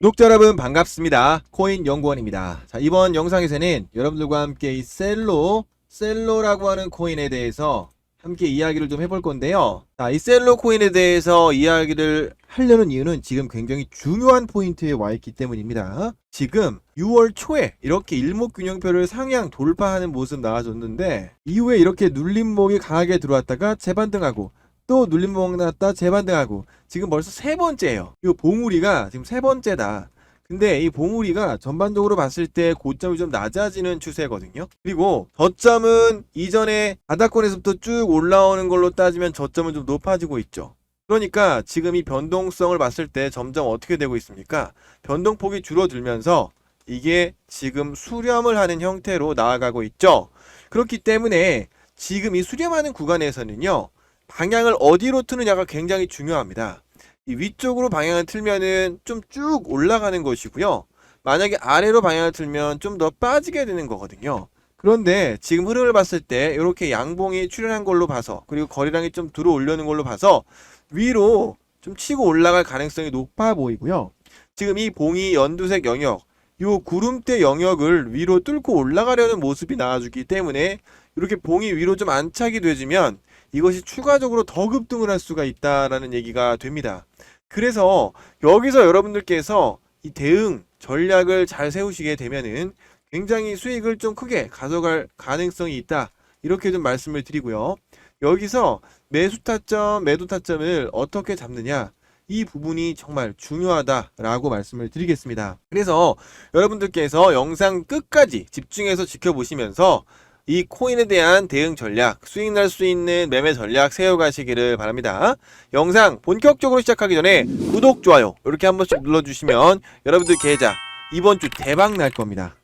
구독자 여러분 반갑습니다. 코인연구원입니다. 자, 이번 영상에서는 여러분들과 함께 이 셀로라고 하는 코인에 대해서 함께 이야기를 좀 해볼 건데요. 자, 이 셀로 코인에 대해서 이야기를 하려는 이유는 지금 굉장히 중요한 포인트에 와 있기 때문입니다. 지금 6월 초에 이렇게 일목균형표를 상향 돌파하는 모습 나와줬는데 이후에 이렇게 눌림목이 강하게 들어왔다가 재반등하고 또 눌림목 나왔다 재반등하고 지금 벌써 세 번째예요. 이 봉우리가 지금 세 번째다. 근데 이 봉우리가 전반적으로 봤을 때 고점이 좀 낮아지는 추세거든요. 그리고 저점은 이전에 바닥권에서부터 쭉 올라오는 걸로 따지면 저점은 좀 높아지고 있죠. 그러니까 지금 이 변동성을 봤을 때 점점 어떻게 되고 있습니까? 변동폭이 줄어들면서 이게 지금 수렴을 하는 형태로 나아가고 있죠. 그렇기 때문에 지금 이 수렴하는 구간에서는요, 방향을 어디로 트느냐가 굉장히 중요합니다. 이 위쪽으로 방향을 틀면은 좀 쭉 올라가는 것이고요. 만약에 아래로 방향을 틀면 좀 더 빠지게 되는 거거든요. 그런데 지금 흐름을 봤을 때 이렇게 양봉이 출현한 걸로 봐서, 그리고 거래량이 좀 들어올려는 걸로 봐서 위로 좀 치고 올라갈 가능성이 높아 보이고요. 지금 이 봉이 연두색 영역, 요 구름대 영역을 위로 뚫고 올라가려는 모습이 나와주기 때문에 이렇게 봉이 위로 좀 안착이 되지면 이것이 추가적으로 더 급등을 할 수가 있다라는 얘기가 됩니다. 그래서 여기서 여러분들께서 이 대응 전략을 잘 세우시게 되면은 굉장히 수익을 좀 크게 가져갈 가능성이 있다. 이렇게 좀 말씀을 드리고요. 여기서 매수 타점, 매도 타점을 어떻게 잡느냐, 이 부분이 정말 중요하다라고 말씀을 드리겠습니다. 그래서 여러분들께서 영상 끝까지 집중해서 지켜보시면서 이 코인에 대한 대응 전략, 수익 날 수 있는 매매 전략 세워가시기를 바랍니다. 영상 본격적으로 시작하기 전에 구독, 좋아요 이렇게 한 번씩 눌러주시면 여러분들 계좌 이번 주 대박 날 겁니다.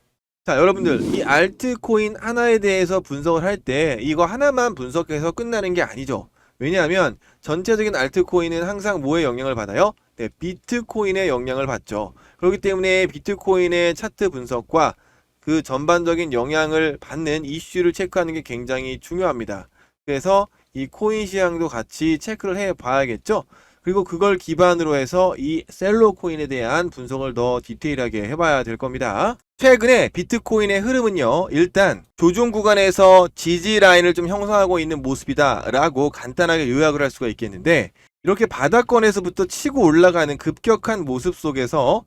자, 여러분들 이 알트코인 하나에 대해서 분석을 할 때 이거 하나만 분석해서 끝나는 게 아니죠. 왜냐하면 전체적인 알트코인은 항상 뭐의 영향을 받아요? 네, 비트코인의 영향을 받죠. 그렇기 때문에 비트코인의 차트 분석과 그 전반적인 영향을 받는 이슈를 체크하는 게 굉장히 중요합니다. 그래서 이 코인 시장도 같이 체크를 해 봐야겠죠. 그리고 그걸 기반으로 해서 이 셀로 코인에 대한 분석을 더 디테일하게 해봐야 될 겁니다. 최근에 비트코인의 흐름은요, 일단 조정 구간에서 지지 라인을 좀 형성하고 있는 모습이다 라고 간단하게 요약을 할 수가 있겠는데, 이렇게 바닥권에서부터 치고 올라가는 급격한 모습 속에서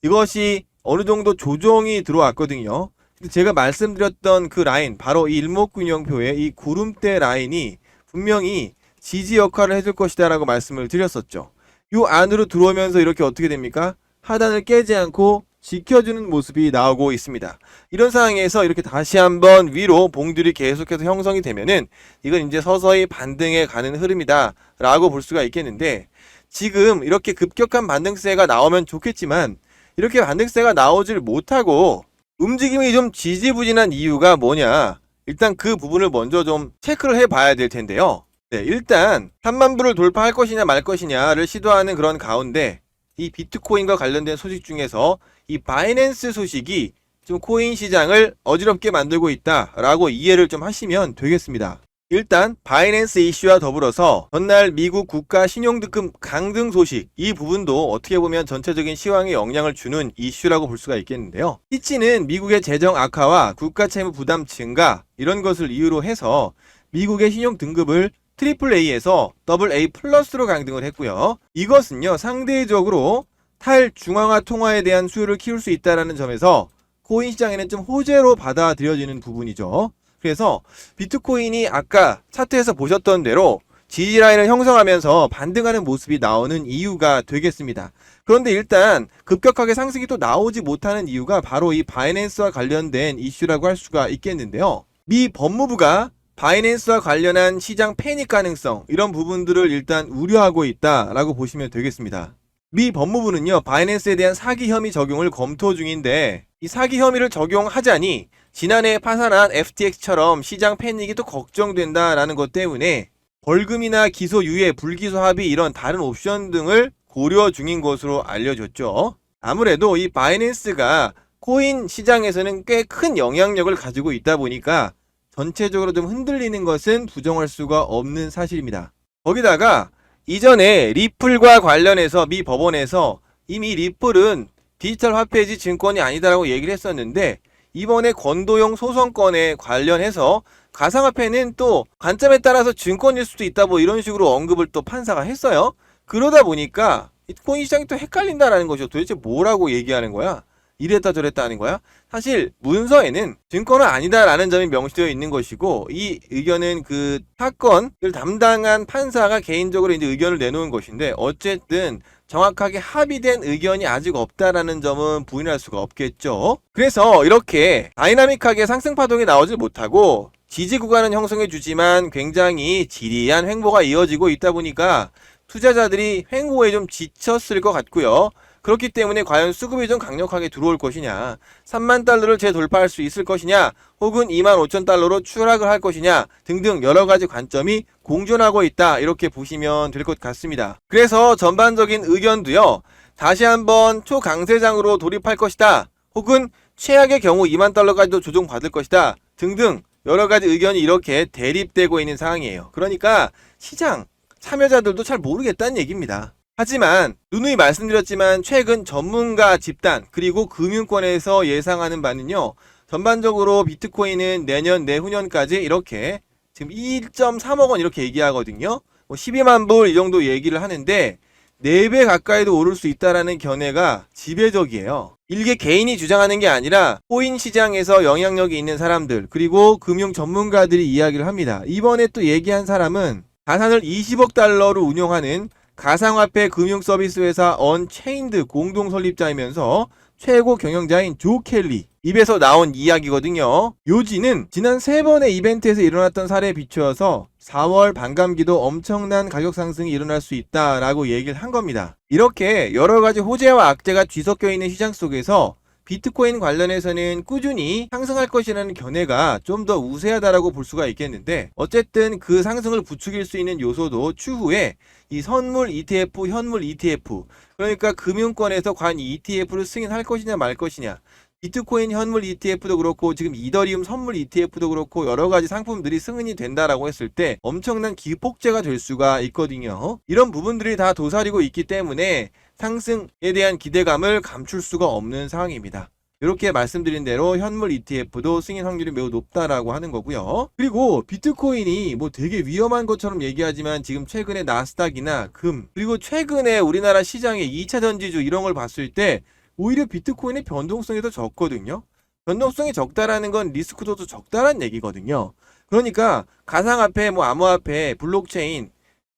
이것이 어느 정도 조정이 들어왔거든요. 근데 제가 말씀드렸던 그 라인, 바로 이 일목균형표의 이 구름대 라인이 분명히 지지 역할을 해줄 것이다 라고 말씀을 드렸었죠. 이 안으로 들어오면서 이렇게 어떻게 됩니까? 하단을 깨지 않고 지켜주는 모습이 나오고 있습니다. 이런 상황에서 이렇게 다시 한번 위로 봉들이 계속해서 형성이 되면은 이건 이제 서서히 반등해 가는 흐름이다 라고 볼 수가 있겠는데, 지금 이렇게 급격한 반등세가 나오면 좋겠지만 이렇게 반등세가 나오질 못하고 움직임이 좀 지지부진한 이유가 뭐냐, 일단 그 부분을 먼저 좀 체크를 해봐야 될 텐데요. 네, 일단 3만 불을 돌파할 것이냐 말 것이냐를 시도하는 그런 가운데 이 비트코인과 관련된 소식 중에서 이 바이낸스 소식이 좀 코인 시장을 어지럽게 만들고 있다라고 이해를 좀 하시면 되겠습니다. 일단 바이낸스 이슈와 더불어서 전날 미국 국가 신용등급 강등 소식, 이 부분도 어떻게 보면 전체적인 시황에 영향을 주는 이슈라고 볼 수가 있겠는데요. 피치는 미국의 재정 악화와 국가 채무 부담 증가, 이런 것을 이유로 해서 미국의 신용등급을 트리플 A에서 더블 A 플러스로 강등을 했고요. 이것은요, 상대적으로 탈중앙화 통화에 대한 수요를 키울 수 있다는 점에서 코인 시장에는 좀 호재로 받아들여지는 부분이죠. 그래서 비트코인이 아까 차트에서 보셨던 대로 지지라인을 형성하면서 반등하는 모습이 나오는 이유가 되겠습니다. 그런데 일단 급격하게 상승이 또 나오지 못하는 이유가 바로 이 바이낸스와 관련된 이슈라고 할 수가 있겠는데요. 미 법무부가 바이낸스와 관련한 시장 패닉 가능성, 이런 부분들을 일단 우려하고 있다라고 보시면 되겠습니다. 미 법무부는요, 바이낸스에 대한 사기 혐의 적용을 검토 중인데, 이 사기 혐의를 적용하자니 지난해 파산한 FTX처럼 시장 패닉이 또 걱정된다라는 것 때문에 벌금이나 기소 유예, 불기소 합의, 이런 다른 옵션 등을 고려 중인 것으로 알려졌죠. 아무래도 이 바이낸스가 코인 시장에서는 꽤 큰 영향력을 가지고 있다 보니까 전체적으로 좀 흔들리는 것은 부정할 수가 없는 사실입니다. 거기다가 이전에 리플과 관련해서 미 법원에서 이미 리플은 디지털 화폐지 증권이 아니다라고 얘기를 했었는데 이번에 권도용 소송건에 관련해서 가상화폐는 또 관점에 따라서 증권일 수도 있다 뭐 이런 식으로 언급을 또 판사가 했어요. 그러다 보니까 코인 시장이 또 헷갈린다라는 거죠. 도대체 뭐라고 얘기하는 거야? 이랬다 저랬다 하는 거야? 사실 문서에는 증권은 아니다라는 점이 명시되어 있는 것이고 이 의견은 그 사건을 담당한 판사가 개인적으로 이제 의견을 내놓은 것인데 어쨌든 정확하게 합의된 의견이 아직 없다라는 점은 부인할 수가 없겠죠. 그래서 이렇게 다이나믹하게 상승 파동이 나오지 못하고 지지 구간은 형성해 주지만 굉장히 지리한 횡보가 이어지고 있다 보니까 투자자들이 횡보에 좀 지쳤을 것 같고요. 그렇기 때문에 과연 수급이 좀 강력하게 들어올 것이냐, 3만 달러를 재돌파할 수 있을 것이냐, 혹은 2만 5천 달러로 추락을 할 것이냐 등등 여러 가지 관점이 공존하고 있다 이렇게 보시면 될 것 같습니다. 그래서 전반적인 의견도요. 다시 한번 초강세장으로 돌입할 것이다. 혹은 최악의 경우 2만 달러까지도 조정받을 것이다. 등등 여러 가지 의견이 이렇게 대립되고 있는 상황이에요. 그러니까 시장 참여자들도 잘 모르겠다는 얘기입니다. 하지만 누누이 말씀드렸지만 최근 전문가 집단 그리고 금융권에서 예상하는 바는요. 전반적으로 비트코인은 내년 내후년까지 이렇게 지금 1.3억 원 이렇게 얘기하거든요. 12만 불 이 정도 얘기를 하는데 4배 가까이도 오를 수 있다라는 견해가 지배적이에요. 일개 개인이 주장하는 게 아니라 코인 시장에서 영향력이 있는 사람들 그리고 금융 전문가들이 이야기를 합니다. 이번에 또 얘기한 사람은 자산을 20억 달러로 운용하는 가상화폐 금융서비스 회사 언체인드 공동 설립자이면서 최고 경영자인 조 켈리 입에서 나온 이야기거든요. 요지는 지난 3번의 이벤트에서 일어났던 사례에 비추어서 4월 반감기도 엄청난 가격 상승이 일어날 수 있다라고 얘기를 한 겁니다. 이렇게 여러 가지 호재와 악재가 뒤섞여 있는 시장 속에서 비트코인 관련해서는 꾸준히 상승할 것이라는 견해가 좀 더 우세하다라고 볼 수가 있겠는데 어쨌든 그 상승을 부추길 수 있는 요소도 추후에 이 선물 ETF, 현물 ETF 그러니까 금융권에서 과연 이 ETF를 승인할 것이냐 말 것이냐 비트코인 현물 ETF도 그렇고 지금 이더리움 선물 ETF도 그렇고 여러 가지 상품들이 승인이 된다라고 했을 때 엄청난 기폭제가 될 수가 있거든요. 이런 부분들이 다 도사리고 있기 때문에 상승에 대한 기대감을 감출 수가 없는 상황입니다. 이렇게 말씀드린 대로 현물 ETF도 승인 확률이 매우 높다라고 하는 거고요. 그리고 비트코인이 뭐 되게 위험한 것처럼 얘기하지만 지금 최근에 나스닥이나 금 그리고 최근에 우리나라 시장의 2차 전지주 이런 걸 봤을 때 오히려 비트코인의 변동성이 더 적거든요. 변동성이 적다라는 건 리스크도 더 적다라는 얘기거든요. 그러니까 가상화폐, 뭐 암호화폐, 블록체인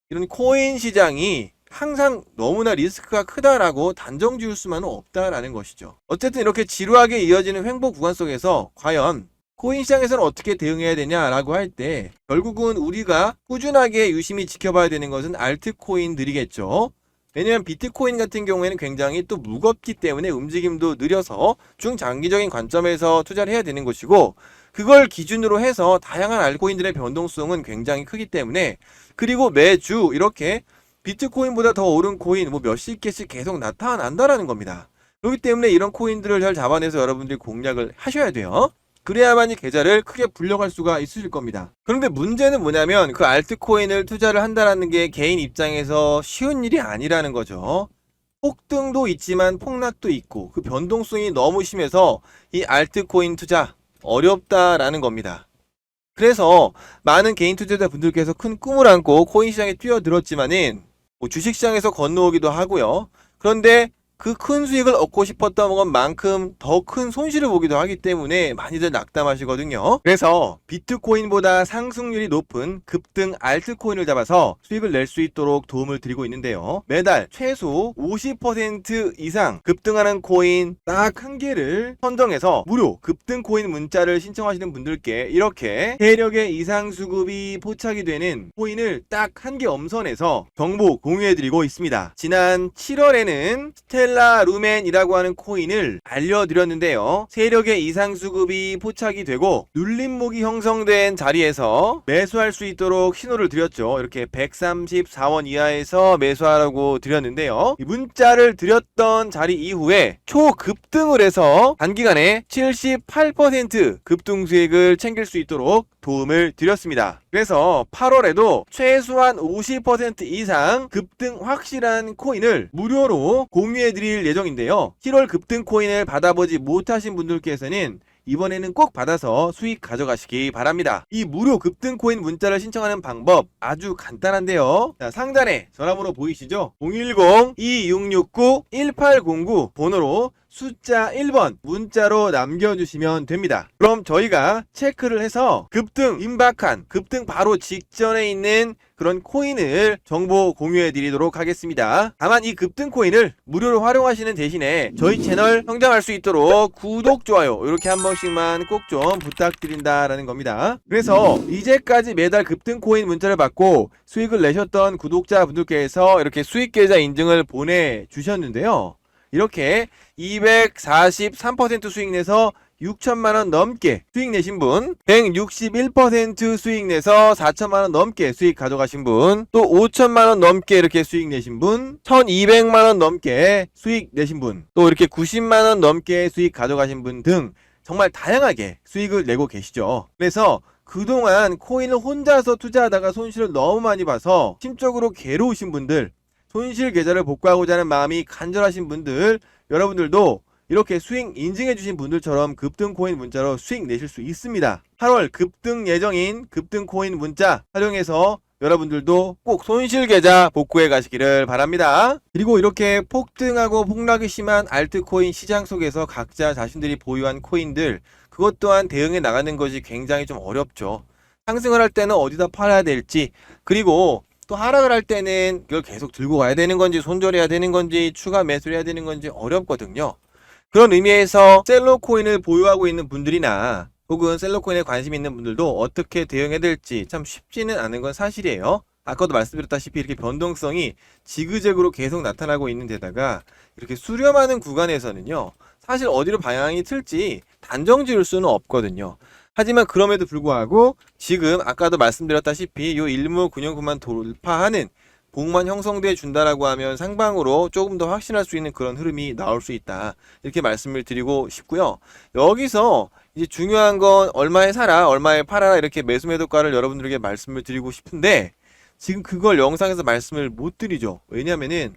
이런 코인 시장이 항상 너무나 리스크가 크다라고 단정 지을 수만은 없다라는 것이죠. 어쨌든 이렇게 지루하게 이어지는 횡보 구간 속에서 과연 코인 시장에서는 어떻게 대응해야 되냐라고 할 때 결국은 우리가 꾸준하게 유심히 지켜봐야 되는 것은 알트코인들이겠죠. 왜냐면 비트코인 같은 경우에는 굉장히 또 무겁기 때문에 움직임도 느려서 중장기적인 관점에서 투자를 해야 되는 것이고 그걸 기준으로 해서 다양한 알트코인들의 변동성은 굉장히 크기 때문에 그리고 매주 이렇게 비트코인보다 더 오른 코인 뭐 몇십 개씩 계속 나타난다라는 겁니다. 그렇기 때문에 이런 코인들을 잘 잡아내서 여러분들이 공략을 하셔야 돼요. 그래야만 이 계좌를 크게 불려갈 수가 있으실 겁니다. 그런데 문제는 뭐냐면 그 알트코인을 투자를 한다는 게 개인 입장에서 쉬운 일이 아니라는 거죠. 폭등도 있지만 폭락도 있고 그 변동성이 너무 심해서 이 알트코인 투자 어렵다라는 겁니다. 그래서 많은 개인 투자자 분들께서 큰 꿈을 안고 코인 시장에 뛰어들었지만은 뭐 주식시장에서 건너오기도 하고요. 그런데 그 큰 수익을 얻고 싶었던 것만큼 더 큰 손실을 보기도 하기 때문에 많이들 낙담하시거든요. 그래서 비트코인보다 상승률이 높은 급등 알트코인을 잡아서 수익을 낼 수 있도록 도움을 드리고 있는데요. 매달 최소 50% 이상 급등하는 코인 딱 한 개를 선정해서 무료 급등 코인 문자를 신청하시는 분들께 이렇게 세력의 이상 수급이 포착이 되는 코인을 딱 한 개 엄선해서 정보 공유해드리고 있습니다. 지난 7월에는 스텔라 루멘이라고 하는 코인을 알려드렸는데요. 세력의 이상 수급이 포착이 되고 눌림목이 형성된 자리에서 매수할 수 있도록 신호를 드렸죠. 이렇게 134원 이하에서 매수하라고 드렸는데요. 이 문자를 드렸던 자리 이후에 초급등을 해서 단기간에 78% 급등 수익을 챙길 수 있도록 도움을 드렸습니다. 그래서 8월에도 최소한 50% 이상 급등 확실한 코인을 무료로 공유해드릴 예정인데요. 7월 급등 코인을 받아보지 못하신 분들께서는 이번에는 꼭 받아서 수익 가져가시기 바랍니다. 이 무료 급등 코인 문자를 신청하는 방법 아주 간단한데요. 자, 상단에 전화번호 보이시죠? 010-2669-1809 번호로 숫자 1번 문자로 남겨주시면 됩니다. 그럼 저희가 체크를 해서 급등 임박한 급등 바로 직전에 있는 그런 코인을 정보 공유해 드리도록 하겠습니다. 다만 이 급등 코인을 무료로 활용하시는 대신에 저희 채널 성장할 수 있도록 구독, 좋아요 이렇게 한 번씩만 꼭 좀 부탁드린다라는 겁니다. 그래서 이제까지 매달 급등 코인 문자를 받고 수익을 내셨던 구독자분들께서 이렇게 수익 계좌 인증을 보내주셨는데요. 이렇게 243% 수익 내서 6천만원 넘게 수익 내신 분, 161% 수익 내서 4천만원 넘게 수익 가져가신 분, 또 5천만원 넘게 이렇게 수익 내신 분, 1200만원 넘게 수익 내신 분, 또 이렇게 90만원 넘게 수익 가져가신 분 등 정말 다양하게 수익을 내고 계시죠. 그래서 그동안 코인을 혼자서 투자하다가 손실을 너무 많이 봐서 심적으로 괴로우신 분들, 손실 계좌를 복구하고자 하는 마음이 간절하신 분들, 여러분들도 이렇게 수익 인증해주신 분들처럼 급등 코인 문자로 수익 내실 수 있습니다. 8월 급등 예정인 급등 코인 문자 활용해서 여러분들도 꼭 손실 계좌 복구해 가시기를 바랍니다. 그리고 이렇게 폭등하고 폭락이 심한 알트코인 시장 속에서 각자 자신들이 보유한 코인들, 그것 또한 대응해 나가는 것이 굉장히 좀 어렵죠. 상승을 할 때는 어디다 팔아야 될지, 그리고 또 하락을 할 때는 이걸 계속 들고 가야 되는 건지 손절해야 되는 건지 추가 매수를 해야 되는 건지 어렵거든요. 그런 의미에서 셀러 코인을 보유하고 있는 분들이나 혹은 셀러 코인에 관심 있는 분들도 어떻게 대응해야 될지 참 쉽지는 않은 건 사실이에요. 아까도 말씀드렸다시피 이렇게 변동성이 지그재그로 계속 나타나고 있는 데다가 이렇게 수렴하는 구간에서는요, 사실 어디로 방향이 틀지 단정 지을 수는 없거든요. 하지만 그럼에도 불구하고 지금 아까도 말씀드렸다시피 요 일목균형구만 돌파하는 봉만 형성돼 준다라고 하면 상방으로 조금 더 확신할 수 있는 그런 흐름이 나올 수 있다, 이렇게 말씀을 드리고 싶고요. 여기서 이제 중요한 건 얼마에 사라 얼마에 팔아라 이렇게 매수 매도가를 여러분들에게 말씀을 드리고 싶은데 지금 그걸 영상에서 말씀을 못 드리죠. 왜냐면은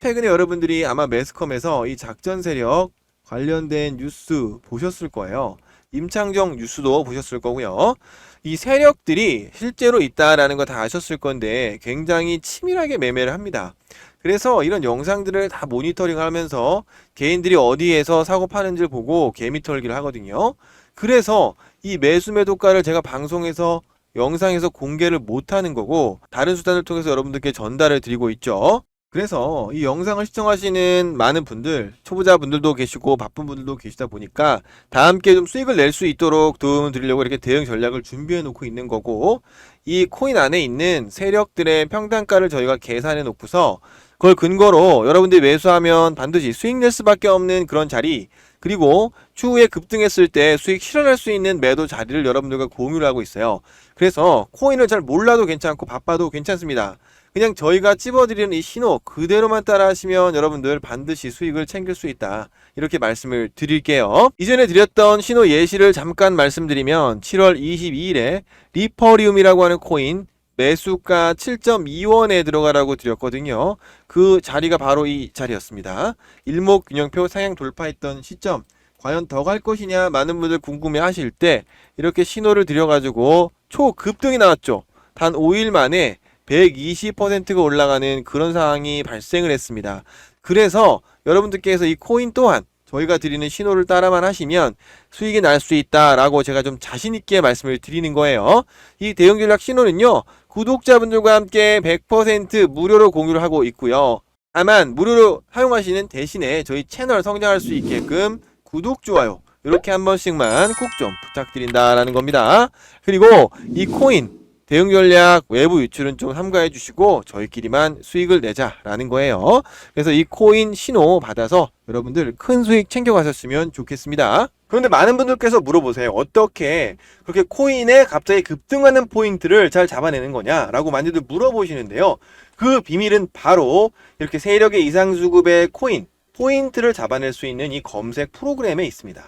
최근에 여러분들이 아마 매스컴에서 이 작전 세력 관련된 뉴스 보셨을 거예요. 임창정 뉴스도 보셨을 거고요. 이 세력들이 실제로 있다라는 거 다 아셨을 건데 굉장히 치밀하게 매매를 합니다. 그래서 이런 영상들을 다 모니터링 하면서 개인들이 어디에서 사고 파는지를 보고 개미털기를 하거든요. 그래서 이 매수 매도가를 제가 방송에서 영상에서 공개를 못하는 거고 다른 수단을 통해서 여러분들께 전달을 드리고 있죠. 그래서 이 영상을 시청하시는 많은 분들, 초보자분들도 계시고 바쁜 분들도 계시다 보니까 다 함께 좀 수익을 낼 수 있도록 도움을 드리려고 이렇게 대응 전략을 준비해 놓고 있는 거고, 이 코인 안에 있는 세력들의 평단가를 저희가 계산해 놓고서 그걸 근거로 여러분들이 매수하면 반드시 수익 낼 수밖에 없는 그런 자리, 그리고 추후에 급등했을 때 수익 실현할 수 있는 매도 자리를 여러분들과 공유를 하고 있어요. 그래서 코인을 잘 몰라도 괜찮고 바빠도 괜찮습니다. 그냥 저희가 찝어드리는 이 신호 그대로만 따라 하시면 여러분들 반드시 수익을 챙길 수 있다, 이렇게 말씀을 드릴게요. 이전에 드렸던 신호 예시를 잠깐 말씀드리면 7월 22일에 리퍼리움이라고 하는 코인 매수가 7.2원에 들어가라고 드렸거든요. 그 자리가 바로 이 자리였습니다. 일목균형표 상향 돌파했던 시점, 과연 더 갈 것이냐 많은 분들 궁금해 하실 때 이렇게 신호를 드려가지고 초급등이 나왔죠. 단 5일 만에 120%가 올라가는 그런 상황이 발생을 했습니다. 그래서 여러분들께서 이 코인 또한 저희가 드리는 신호를 따라만 하시면 수익이 날 수 있다라고 제가 좀 자신있게 말씀을 드리는 거예요. 이 대응 전략 신호는요, 구독자분들과 함께 100% 무료로 공유를 하고 있고요. 다만 무료로 사용하시는 대신에 저희 채널 성장할 수 있게끔 구독, 좋아요 이렇게 한 번씩만 꼭 좀 부탁드린다라는 겁니다. 그리고 이 코인 대응 전략 외부 유출은 좀 삼가해 주시고 저희끼리만 수익을 내자라는 거예요. 그래서 이 코인 신호 받아서 여러분들 큰 수익 챙겨가셨으면 좋겠습니다. 그런데 많은 분들께서 물어보세요. 어떻게 그렇게 코인에 갑자기 급등하는 포인트를 잘 잡아내는 거냐라고 많이들 물어보시는데요. 그 비밀은 바로 이렇게 세력의 이상수급의 코인 포인트를 잡아낼 수 있는 이 검색 프로그램에 있습니다.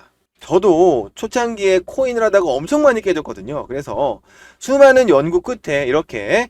저도 초창기에 코인을 하다가 엄청 많이 깨졌거든요. 그래서 수많은 연구 끝에 이렇게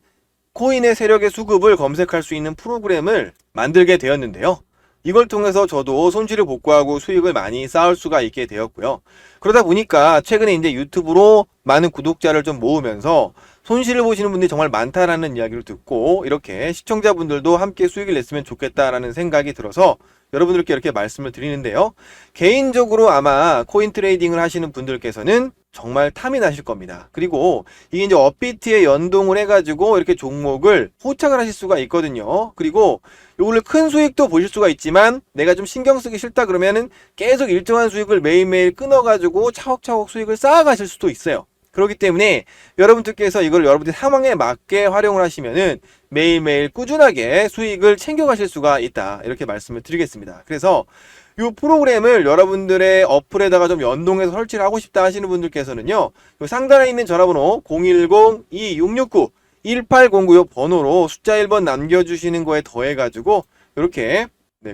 코인의 세력의 수급을 검색할 수 있는 프로그램을 만들게 되었는데요. 이걸 통해서 저도 손실을 복구하고 수익을 많이 쌓을 수가 있게 되었고요. 그러다 보니까 최근에 이제 유튜브로 많은 구독자를 좀 모으면서 손실을 보시는 분들이 정말 많다라는 이야기를 듣고 이렇게 시청자분들도 함께 수익을 냈으면 좋겠다라는 생각이 들어서 여러분들께 이렇게 말씀을 드리는데요. 개인적으로 아마 코인 트레이딩을 하시는 분들께서는 정말 탐이 나실 겁니다. 그리고 이게 이제 업비트에 연동을 해가지고 이렇게 종목을 호착을 하실 수가 있거든요. 그리고 요거를 큰 수익도 보실 수가 있지만 내가 좀 신경 쓰기 싫다 그러면은 계속 일정한 수익을 매일매일 끊어가지고 차곡차곡 수익을 쌓아가실 수도 있어요. 그렇기 때문에 여러분들께서 이걸 여러분들 상황에 맞게 활용을 하시면은 매일매일 꾸준하게 수익을 챙겨가실 수가 있다. 이렇게 말씀을 드리겠습니다. 그래서 이 프로그램을 여러분들의 어플에다가 좀 연동해서 설치를 하고 싶다 하시는 분들께서는요, 요 상단에 있는 전화번호 010-2699-1809 요 번호로 숫자 1번 남겨주시는 거에 더해가지고 이렇게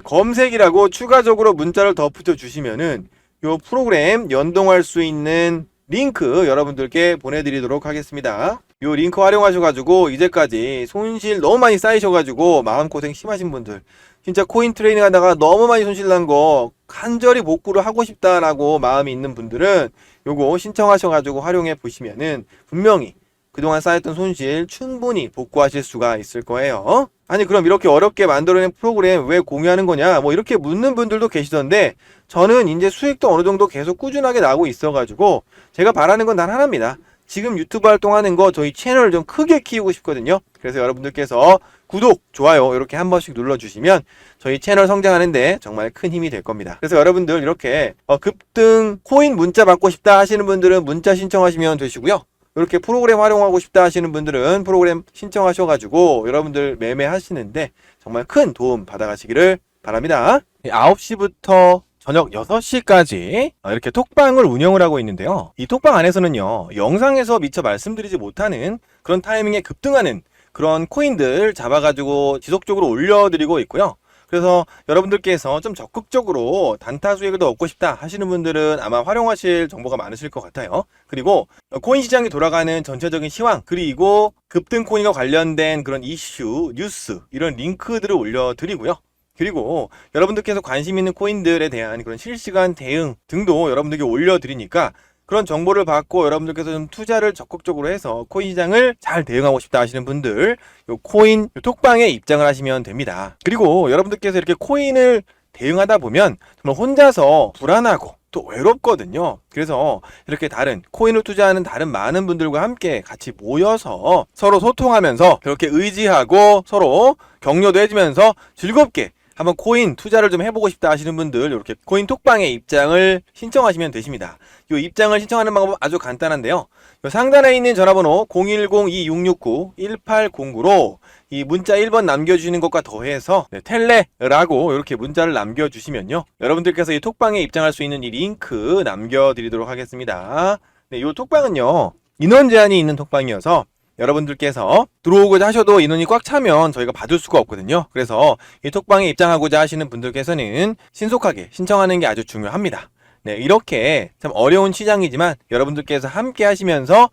검색이라고 추가적으로 문자를 더 붙여주시면은 요 프로그램 연동할 수 있는 링크 여러분들께 보내드리도록 하겠습니다. 요 링크 활용하셔가지고 이제까지 손실 너무 많이 쌓이셔가지고 마음고생 심하신 분들, 진짜 코인 트레이닝 하다가 너무 많이 손실 난 거 간절히 복구를 하고 싶다라고 마음이 있는 분들은 요거 신청하셔가지고 활용해 보시면은 분명히 그동안 쌓였던 손실 충분히 복구하실 수가 있을 거예요. 아니 그럼 이렇게 어렵게 만들어낸 프로그램 왜 공유하는 거냐 뭐 이렇게 묻는 분들도 계시던데, 저는 이제 수익도 어느 정도 계속 꾸준하게 나고 있어가지고 제가 바라는 건 단 하나입니다. 지금 유튜브 활동하는 거 저희 채널을 좀 크게 키우고 싶거든요. 그래서 여러분들께서 구독, 좋아요 이렇게 한 번씩 눌러주시면 저희 채널 성장하는데 정말 큰 힘이 될 겁니다. 그래서 여러분들 이렇게 급등 코인 문자 받고 싶다 하시는 분들은 문자 신청하시면 되시고요. 이렇게 프로그램 활용하고 싶다 하시는 분들은 프로그램 신청하셔가지고 여러분들 매매하시는데 정말 큰 도움 받아가시기를 바랍니다. 9시부터 저녁 6시까지 이렇게 톡방을 운영을 하고 있는데요. 이 톡방 안에서는요, 영상에서 미처 말씀드리지 못하는 그런 타이밍에 급등하는 그런 코인들 잡아가지고 지속적으로 올려드리고 있고요. 그래서 여러분들께서 좀 적극적으로 단타 수익을 더 얻고 싶다 하시는 분들은 아마 활용하실 정보가 많으실 것 같아요. 그리고 코인 시장이 돌아가는 전체적인 시황, 그리고 급등 코인과 관련된 그런 이슈, 뉴스 이런 링크들을 올려드리고요. 그리고 여러분들께서 관심 있는 코인들에 대한 그런 실시간 대응 등도 여러분들께 올려드리니까 그런 정보를 받고 여러분들께서 좀 투자를 적극적으로 해서 코인 시장을 잘 대응하고 싶다 하시는 분들 요 코인 톡방에 입장을 하시면 됩니다. 그리고 여러분들께서 이렇게 코인을 대응하다 보면 정말 혼자서 불안하고 또 외롭거든요. 그래서 이렇게 다른 코인을 투자하는 다른 많은 분들과 함께 같이 모여서 서로 소통하면서 그렇게 의지하고 서로 격려도 해주면서 즐겁게 한번 코인 투자를 좀 해보고 싶다 하시는 분들 이렇게 코인 톡방에 입장을 신청하시면 되십니다. 이 입장을 신청하는 방법은 아주 간단한데요. 상단에 있는 전화번호 010-2699-1809로 이 문자 1번 남겨주시는 것과 더해서 텔레라고 이렇게 문자를 남겨주시면요, 여러분들께서 이 톡방에 입장할 수 있는 이 링크 남겨드리도록 하겠습니다. 이 톡방은요, 인원 제한이 있는 톡방이어서 여러분들께서 들어오고자 하셔도 인원이 꽉 차면 저희가 받을 수가 없거든요. 그래서 이 톡방에 입장하고자 하시는 분들께서는 신속하게 신청하는 게 아주 중요합니다. 이렇게 참 어려운 시장이지만 여러분들께서 함께 하시면서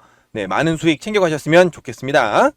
많은 수익 챙겨가셨으면 좋겠습니다.